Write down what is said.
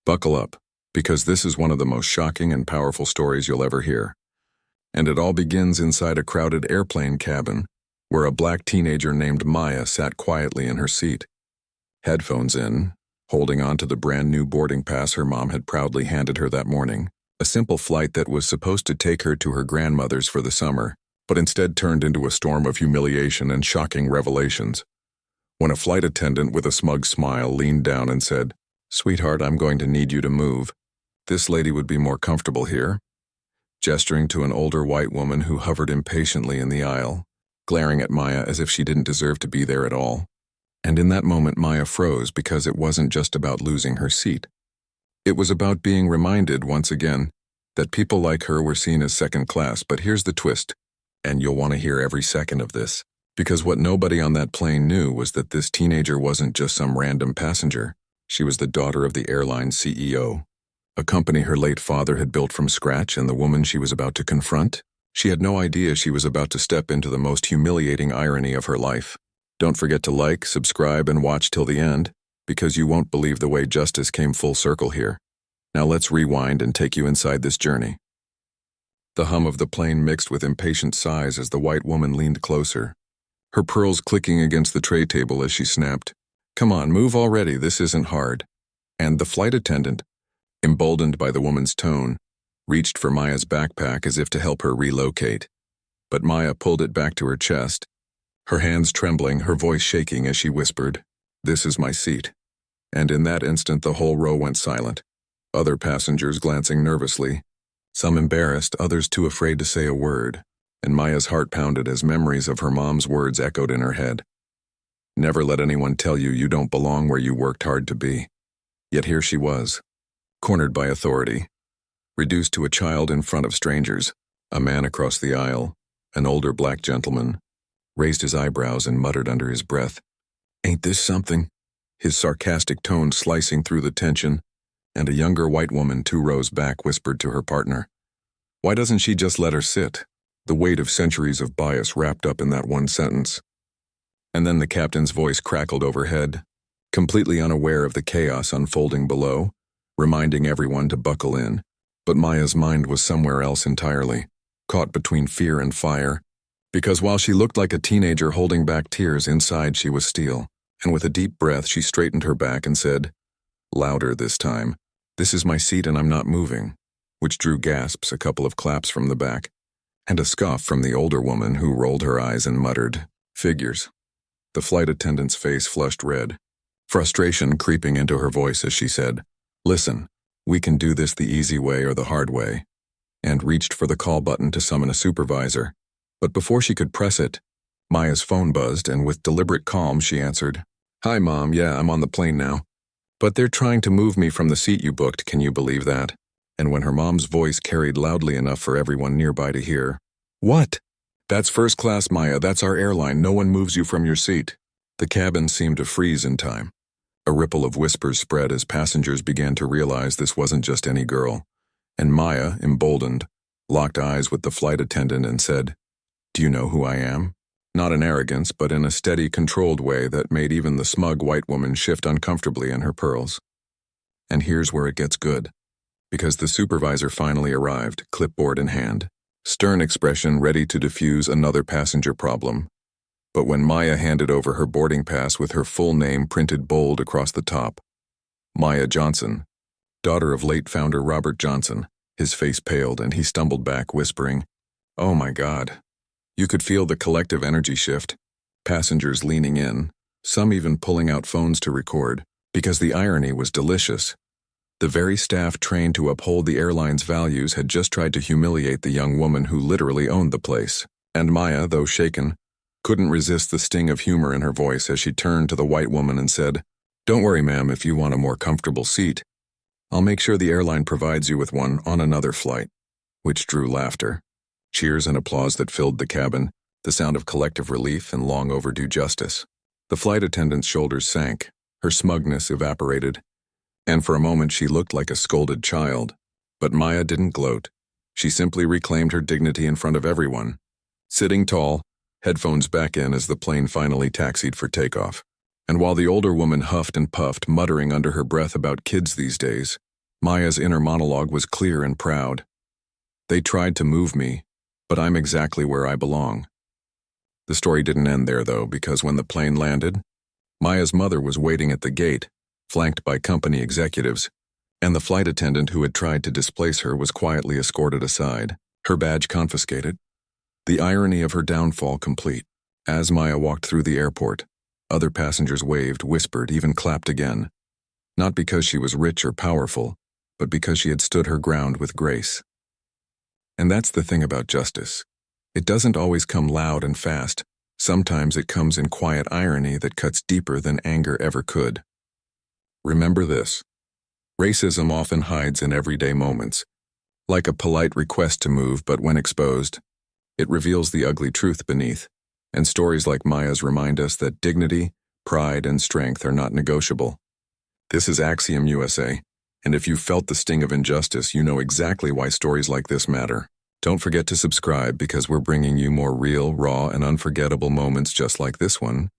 Buckle up, because this is one of the most shocking and powerful stories you'll ever hear. And it all begins inside a crowded airplane cabin, where a black teenager named Maya sat quietly in her seat. Headphones in, holding on to the brand new boarding pass her mom had proudly handed her that morning. A simple flight that was supposed to take her to her grandmother's for the summer, but instead turned into a storm of humiliation and shocking revelations. When a flight attendant with a smug smile leaned down and said, "Sweetheart, I'm going to need you to move. This lady would be more comfortable here," gesturing to an older white woman who hovered impatiently in the aisle, glaring at Maya as if she didn't deserve to be there at all. And in that moment Maya froze, because it wasn't just about losing her seat. It was about being reminded once again that people like her were seen as second class. But here's the twist, and you'll want to hear every second of this, because what nobody on that plane knew was that this teenager wasn't just some random passenger. She was the daughter of the airline CEO, a company her late father had built from scratch, and the woman she was about to confront, she had no idea she was about to step into the most humiliating irony of her life. Don't forget to like, subscribe, and watch till the end, because you won't believe the way justice came full circle here. Now let's rewind and take you inside this journey. The hum of the plane mixed with impatient sighs as the white woman leaned closer, her pearls clicking against the tray table as she snapped, "Come on, move already, this isn't hard." And the flight attendant, emboldened by the woman's tone, reached for Maya's backpack as if to help her relocate. But Maya pulled it back to her chest, her hands trembling, her voice shaking as she whispered, "This is my seat." And in that instant the whole row went silent, other passengers glancing nervously, some embarrassed, others too afraid to say a word, and Maya's heart pounded as memories of her mom's words echoed in her head. Never let anyone tell you you don't belong where you worked hard to be. Yet here she was, cornered by authority, reduced to a child in front of strangers. A man across the aisle, an older black gentleman, raised his eyebrows and muttered under his breath, "Ain't this something?" his sarcastic tone slicing through the tension, and a younger white woman 2 rows back whispered to her partner, "Why doesn't she just let her sit?" The weight of centuries of bias wrapped up in that one sentence. And then the captain's voice crackled overhead, completely unaware of the chaos unfolding below, reminding everyone to buckle in. But Maya's mind was somewhere else entirely, caught between fear and fire, because while she looked like a teenager holding back tears, inside she was steel. And with a deep breath she straightened her back and said, louder this time, "This is my seat and I'm not moving," which drew gasps, a couple of claps from the back, and a scoff from the older woman who rolled her eyes and muttered, "Figures." The flight attendant's face flushed red, frustration creeping into her voice as she said, "Listen, we can do this the easy way or the hard way," and reached for the call button to summon a supervisor. But before she could press it, Maya's phone buzzed, and with deliberate calm she answered, "Hi, Mom, yeah, I'm on the plane now. But they're trying to move me from the seat you booked, can you believe that?" And when her mom's voice carried loudly enough for everyone nearby to hear, "What?" "That's first class, Maya, that's our airline, no one moves you from your seat." The cabin seemed to freeze in time. A ripple of whispers spread as passengers began to realize this wasn't just any girl, and Maya, emboldened, locked eyes with the flight attendant and said, "Do you know who I am?" Not in arrogance, but in a steady, controlled way that made even the smug white woman shift uncomfortably in her pearls. And here's where it gets good, because the supervisor finally arrived, clipboard in hand, stern expression ready to defuse another passenger problem. But when Maya handed over her boarding pass with her full name printed bold across the top, Maya Johnson, daughter of late founder Robert Johnson, his face paled and he stumbled back, whispering, "Oh my God." You could feel the collective energy shift, passengers leaning in, some even pulling out phones to record, because the irony was delicious. The very staff trained to uphold the airline's values had just tried to humiliate the young woman who literally owned the place. And Maya, though shaken, couldn't resist the sting of humor in her voice as she turned to the white woman and said, "Don't worry, ma'am, if you want a more comfortable seat, I'll make sure the airline provides you with one on another flight," which drew laughter, cheers and applause that filled the cabin, the sound of collective relief and long overdue justice. The flight attendant's shoulders sank, her smugness evaporated, and for a moment she looked like a scolded child. But Maya didn't gloat. She simply reclaimed her dignity in front of everyone, sitting tall, headphones back in as the plane finally taxied for takeoff. And while the older woman huffed and puffed, muttering under her breath about kids these days, Maya's inner monologue was clear and proud. They tried to move me, but I'm exactly where I belong. The story didn't end there, though, because when the plane landed, Maya's mother was waiting at the gate, flanked by company executives, and the flight attendant who had tried to displace her was quietly escorted aside, her badge confiscated. The irony of her downfall complete. As Maya walked through the airport, other passengers waved, whispered, even clapped again. Not because she was rich or powerful, but because she had stood her ground with grace. And that's the thing about justice. It doesn't always come loud and fast. Sometimes it comes in quiet irony that cuts deeper than anger ever could. Remember this. Racism often hides in everyday moments, like a polite request to move, but when exposed, it reveals the ugly truth beneath. And stories like Maya's remind us that dignity, pride, and strength are not negotiable. This is Axiom USA, and if you've felt the sting of injustice, you know exactly why stories like this matter. Don't forget to subscribe because we're bringing you more real, raw, and unforgettable moments just like this one